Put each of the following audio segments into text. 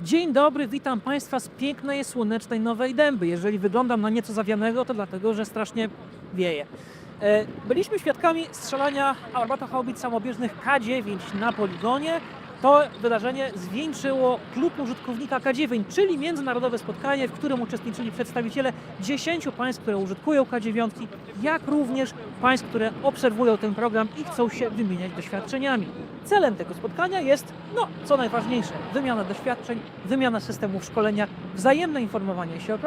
Dzień dobry, witam Państwa z pięknej, słonecznej Nowej Dęby. Jeżeli wyglądam na nieco zawianego, to dlatego, że strasznie wieje. Byliśmy świadkami strzelania armatohaubic samobieżnych K9 na poligonie. To wydarzenie zwieńczyło klub użytkownika K9, czyli międzynarodowe spotkanie, w którym uczestniczyli przedstawiciele 10 państw, które użytkują K9, jak również państw, które obserwują ten program i chcą się wymieniać doświadczeniami. Celem tego spotkania jest, co najważniejsze, wymiana doświadczeń, wymiana systemów szkolenia, wzajemne informowanie się o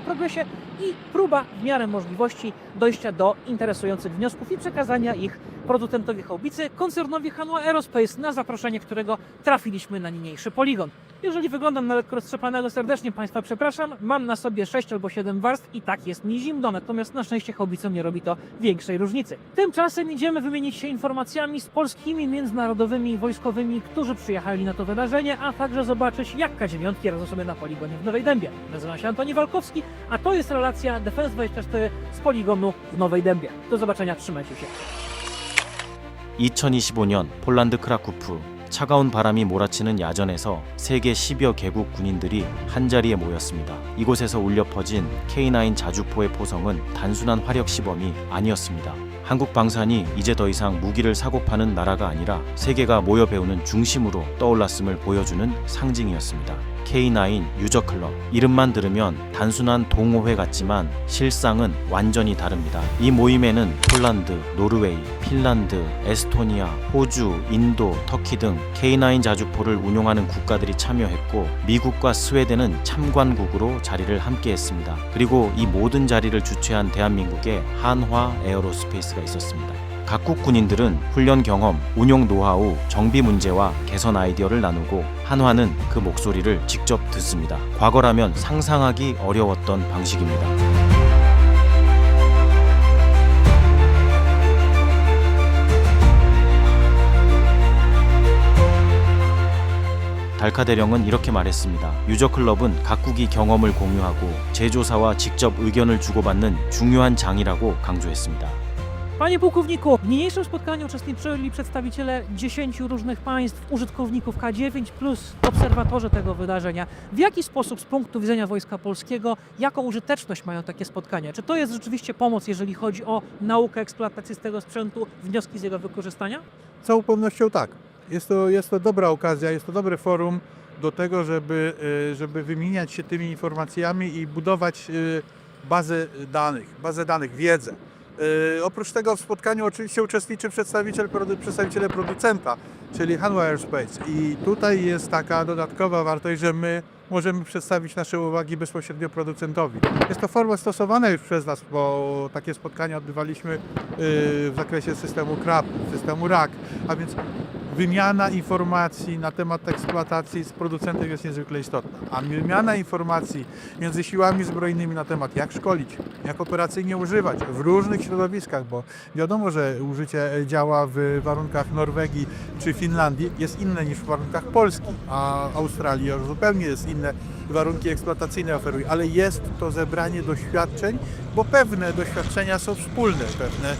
progresie i próba w miarę możliwości dojścia do interesujących wniosków i przekazania ich producentowi haubicy, koncernowi Hanwha Aerospace, na zaproszenie którego trafiliśmy na niniejszy poligon. Jeżeli wyglądam na lekko roztrzepanego, serdecznie Państwa przepraszam. Mam na sobie 6 albo 7 warstw i tak jest mi zimno, natomiast na szczęście haubicom nie robi to większej różnicy. Tymczasem idziemy wymienić się informacjami z polskimi międzynarodowymi wojskowymi, którzy przyjechali na to wydarzenie, a także zobaczyć, jak K9 radzą sobie na poligonie w Nowej Dębie. Nazywam się Antoni Walkowski, a to jest relacja Defense24 z poligonu w Nowej Dębie. Do zobaczenia, trzymajcie się. 2025년 폴란드 크라쿠프. 차가운 바람이 몰아치는 야전에서 세계 10여 개국 군인들이 한자리에 모였습니다. 이곳에서 울려 퍼진 K9 자주포의 포성은 단순한 화력 시범이 아니었습니다. 한국 방산이 이제 더 이상 무기를 사고 파는 나라가 아니라 세계가 모여 배우는 중심으로 떠올랐음을 보여주는 상징이었습니다. K9 유저클럽. 이름만 들으면 단순한 동호회 같지만 실상은 완전히 다릅니다. 이 모임에는 폴란드, 노르웨이, 핀란드, 에스토니아, 호주, 인도, 터키 등 K9 자주포를 운용하는 국가들이 참여했고 미국과 스웨덴은 참관국으로 자리를 함께했습니다. 그리고 이 모든 자리를 주최한 대한민국의 한화 에어로스페이스가 있었습니다. 각국 군인들은 훈련 경험, 운용 노하우, 정비 문제와 개선 아이디어를 나누고 한화는 그 목소리를 직접 듣습니다. 과거라면 상상하기 어려웠던 방식입니다. 달카 대령은 이렇게 말했습니다. 유저클럽은 각국이 경험을 공유하고 제조사와 직접 의견을 주고받는 중요한 장이라고 강조했습니다. Panie pułkowniku, w niniejszym spotkaniu uczestniczyli przedstawiciele 10 różnych państw, użytkowników K9 plus obserwatorzy tego wydarzenia. W jaki sposób z punktu widzenia Wojska Polskiego, jaką użyteczność mają takie spotkania? Czy to jest rzeczywiście pomoc, jeżeli chodzi o naukę eksploatacji tego sprzętu, wnioski z jego wykorzystania? Z całą pewnością tak. Jest to dobra okazja, jest to dobre forum do tego, żeby wymieniać się tymi informacjami i budować bazę danych, wiedzę. Oprócz tego w spotkaniu oczywiście uczestniczy przedstawiciele producenta, czyli Hanwha Aerospace. I tutaj jest taka dodatkowa wartość, że my możemy przedstawić nasze uwagi bezpośrednio producentowi. Jest to forma stosowana już przez nas, bo takie spotkania odbywaliśmy w zakresie systemu CRAP, systemu RAK, a więc wymiana informacji na temat eksploatacji z producentem jest niezwykle istotna. A wymiana informacji między siłami zbrojnymi na temat jak szkolić, jak operacyjnie używać w różnych środowiskach, bo wiadomo, że użycie działa w warunkach Norwegii czy Finlandii jest inne niż w warunkach Polski, a Australii już zupełnie jest inne warunki eksploatacyjne oferuje, ale jest to zebranie doświadczeń, bo pewne doświadczenia są wspólne, pewne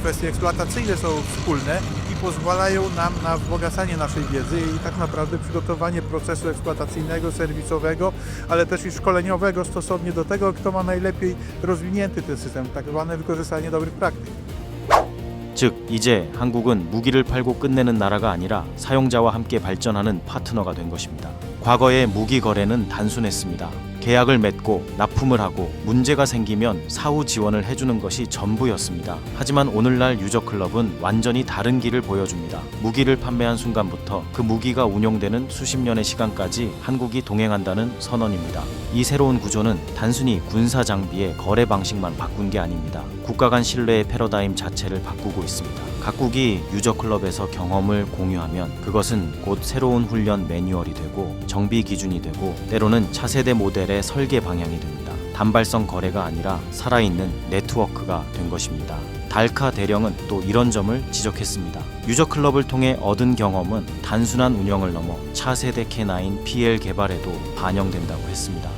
kwestie eksploatacyjne są wspólne i pozwalają nam na wzbogacanie naszej wiedzy i tak naprawdę przygotowanie procesu eksploatacyjnego, serwisowego, ale też i szkoleniowego stosownie do tego, kto ma najlepiej rozwinięty ten system, tak zwane wykorzystanie dobrych praktyk. 즉 이제 한국은 무기를 팔고 끝내는 나라가 아니라 사용자와 함께 발전하는 파트너가 된 것입니다. 과거의 무기 거래는 단순했습니다. 계약을 맺고 납품을 하고 문제가 생기면 사후 지원을 해주는 것이 전부였습니다. 하지만 오늘날 유저클럽은 완전히 다른 길을 보여줍니다. 무기를 판매한 순간부터 그 무기가 운용되는 수십 년의 시간까지 한국이 동행한다는 선언입니다. 이 새로운 구조는 단순히 군사 장비의 거래 방식만 바꾼 게 아닙니다. 국가 간 신뢰의 패러다임 자체를 바꾸고 있습니다. 각국이 유저클럽에서 경험을 공유하면 그것은 곧 새로운 훈련 매뉴얼이 되고 정비 기준이 되고 때로는 차세대 모델의 설계 방향이 됩니다. 단발성 거래가 아니라 살아있는 네트워크가 된 것입니다. 달카 대령은 또 이런 점을 지적했습니다. 유저클럽을 통해 얻은 경험은 단순한 운영을 넘어 차세대 K9 PL 개발에도 반영된다고 했습니다.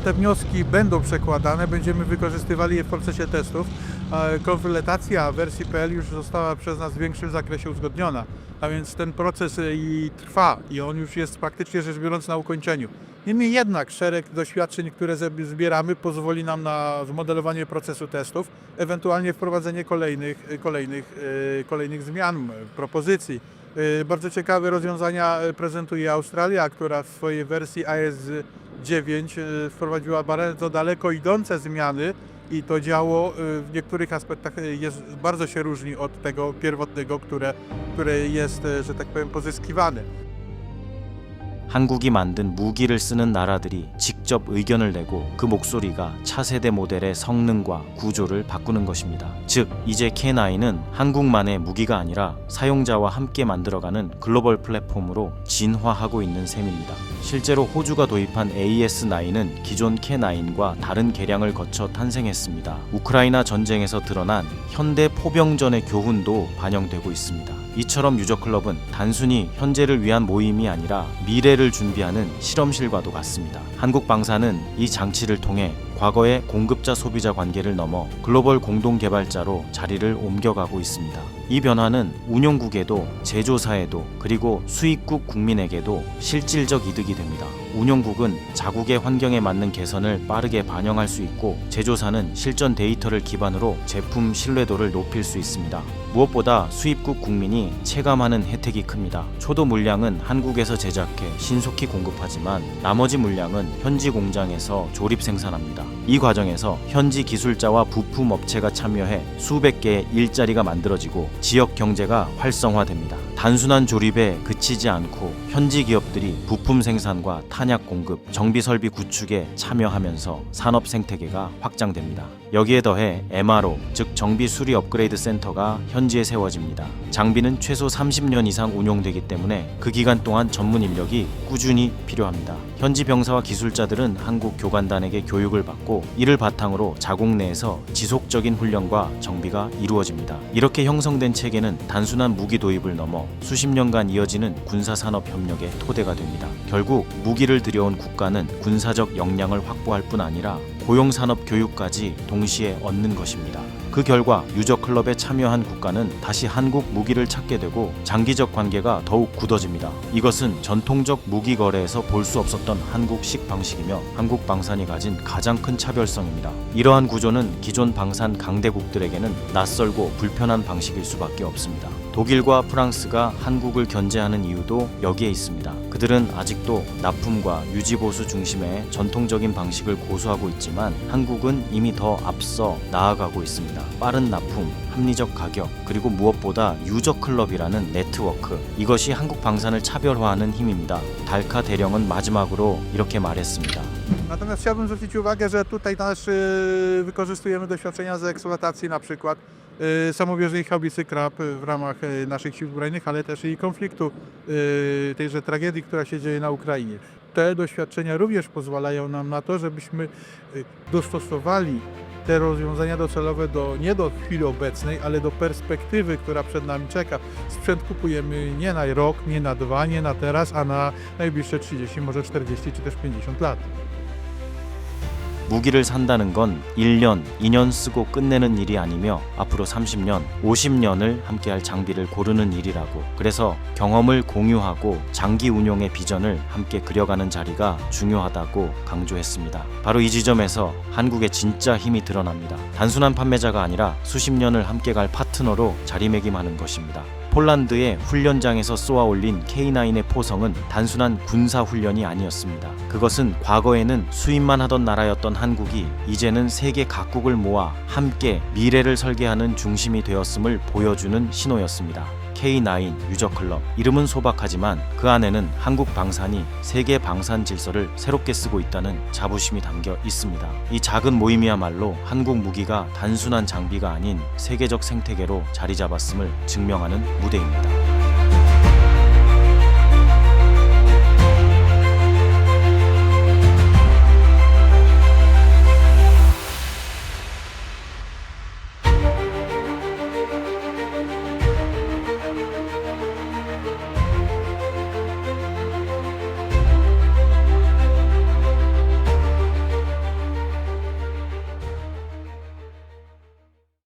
Te wnioski będą przekładane, będziemy wykorzystywali je w procesie testów. Konfiguracja wersji PL już została przez nas w większym zakresie uzgodniona. A więc ten proces i trwa i on już jest praktycznie rzecz biorąc na ukończeniu. Niemniej jednak szereg doświadczeń, które zbieramy, pozwoli nam na zmodelowanie procesu testów, ewentualnie wprowadzenie kolejnych zmian, propozycji. Bardzo ciekawe rozwiązania prezentuje Australia, która w swojej wersji AS9 wprowadziła bardzo daleko idące zmiany i to działo w niektórych aspektach bardzo się różni od tego pierwotnego, które jest, że tak powiem, pozyskiwane. 한국이 만든 무기를 쓰는 나라들이 직접 의견을 내고 그 목소리가 차세대 모델의 성능과 구조를 바꾸는 것입니다. 즉, 이제 K9은 한국만의 무기가 아니라 사용자와 함께 만들어가는 글로벌 플랫폼으로 진화하고 있는 셈입니다. 실제로 호주가 도입한 AS9은 기존 K9과 다른 개량을 거쳐 탄생했습니다. 우크라이나 전쟁에서 드러난 현대 포병전의 교훈도 반영되고 있습니다. 이처럼 유저클럽은 단순히 현재를 위한 모임이 아니라 미래를 준비하는 실험실과도 같습니다. 한국방사는 이 장치를 통해 과거의 공급자 소비자 관계를 넘어 글로벌 공동 개발자로 자리를 옮겨가고 있습니다. 이 변화는 운용국에도 제조사에도 그리고 수입국 국민에게도 실질적 이득이 됩니다. 운용국은 자국의 환경에 맞는 개선을 빠르게 반영할 수 있고 제조사는 실전 데이터를 기반으로 제품 신뢰도를 높일 수 있습니다. 무엇보다 수입국 국민이 체감하는 혜택이 큽니다. 초도 물량은 한국에서 제작해 신속히 공급하지만 나머지 물량은 현지 공장에서 조립 생산합니다. 이 과정에서 현지 기술자와 부품 업체가 참여해 수백 개의 일자리가 만들어지고 지역 경제가 활성화됩니다. 단순한 조립에 그치지 않고 현지 기업들이 부품 생산과 탄약 공급, 정비 설비 구축에 참여하면서 산업 생태계가 확장됩니다. 여기에 더해 MRO, 즉 정비 수리 업그레이드 센터가 현지에 세워집니다. 장비는 최소 30년 이상 운용되기 때문에 그 기간 동안 전문 인력이 꾸준히 필요합니다. 현지 병사와 기술자들은 한국 교관단에게 교육을 받고 이를 바탕으로 자국 내에서 지속적인 훈련과 정비가 이루어집니다. 이렇게 형성된 체계는 단순한 무기 도입을 넘어 수십 년간 이어지는 군사산업 협력의 토대가 됩니다. 결국 무기를 들여온 국가는 군사적 역량을 확보할 뿐 아니라 고용산업 교육까지 동시에 얻는 것입니다. 그 결과 유저클럽에 참여한 국가는 다시 한국 무기를 찾게 되고 장기적 관계가 더욱 굳어집니다. 이것은 전통적 무기 거래에서 볼 수 없었던 한국식 방식이며 한국 방산이 가진 가장 큰 차별성입니다. 이러한 구조는 기존 방산 강대국들에게는 낯설고 불편한 방식일 수밖에 없습니다. 독일과 프랑스가 한국을 견제하는 이유도 여기에 있습니다. 그들은 아직도 납품과 유지보수 중심의 전통적인 방식을 고수하고 있지만 한국은 이미 더 앞서 나아가고 있습니다. 빠른 납품, 합리적 가격, 그리고 무엇보다 유저클럽이라는 네트워크, 이것이 한국 방산을 차별화하는 힘입니다. 달카 대령은 마지막으로 이렇게 말했습니다. Natomiast chciałbym zwrócić uwagę, że tutaj też wykorzystujemy doświadczenia z eksploatacji na przykład samobieżnej haubicy Krab w ramach naszych sił zbrojnych, ale też i konfliktu, tejże tragedii, która się dzieje na Ukrainie. Te doświadczenia również pozwalają nam na to, żebyśmy dostosowali te rozwiązania docelowe nie do chwili obecnej, ale do perspektywy, która przed nami czeka. Sprzęt kupujemy nie na rok, nie na 2, nie na teraz, a na najbliższe 30, może 40 czy też 50 lat. 무기를 산다는 건 1년, 2년 쓰고 끝내는 일이 아니며 앞으로 30년, 50년을 함께할 장비를 고르는 일이라고. 그래서 경험을 공유하고 장기 운용의 비전을 함께 그려가는 자리가 중요하다고 강조했습니다. 바로 이 지점에서 한국의 진짜 힘이 드러납니다. 단순한 판매자가 아니라 수십 년을 함께 갈 파트너로 자리매김하는 것입니다. 폴란드의 훈련장에서 쏘아올린 K9의 포성은 단순한 군사훈련이 아니었습니다. 그것은 과거에는 수입만 하던 나라였던 한국이 이제는 세계 각국을 모아 함께 미래를 설계하는 중심이 되었음을 보여주는 신호였습니다. K9 유저클럽, 이름은 소박하지만 그 안에는 한국 방산이 세계 방산 질서를 새롭게 쓰고 있다는 자부심이 담겨 있습니다. 이 작은 모임이야말로 한국 무기가 단순한 장비가 아닌 세계적 생태계로 자리 잡았음을 증명하는 무대입니다.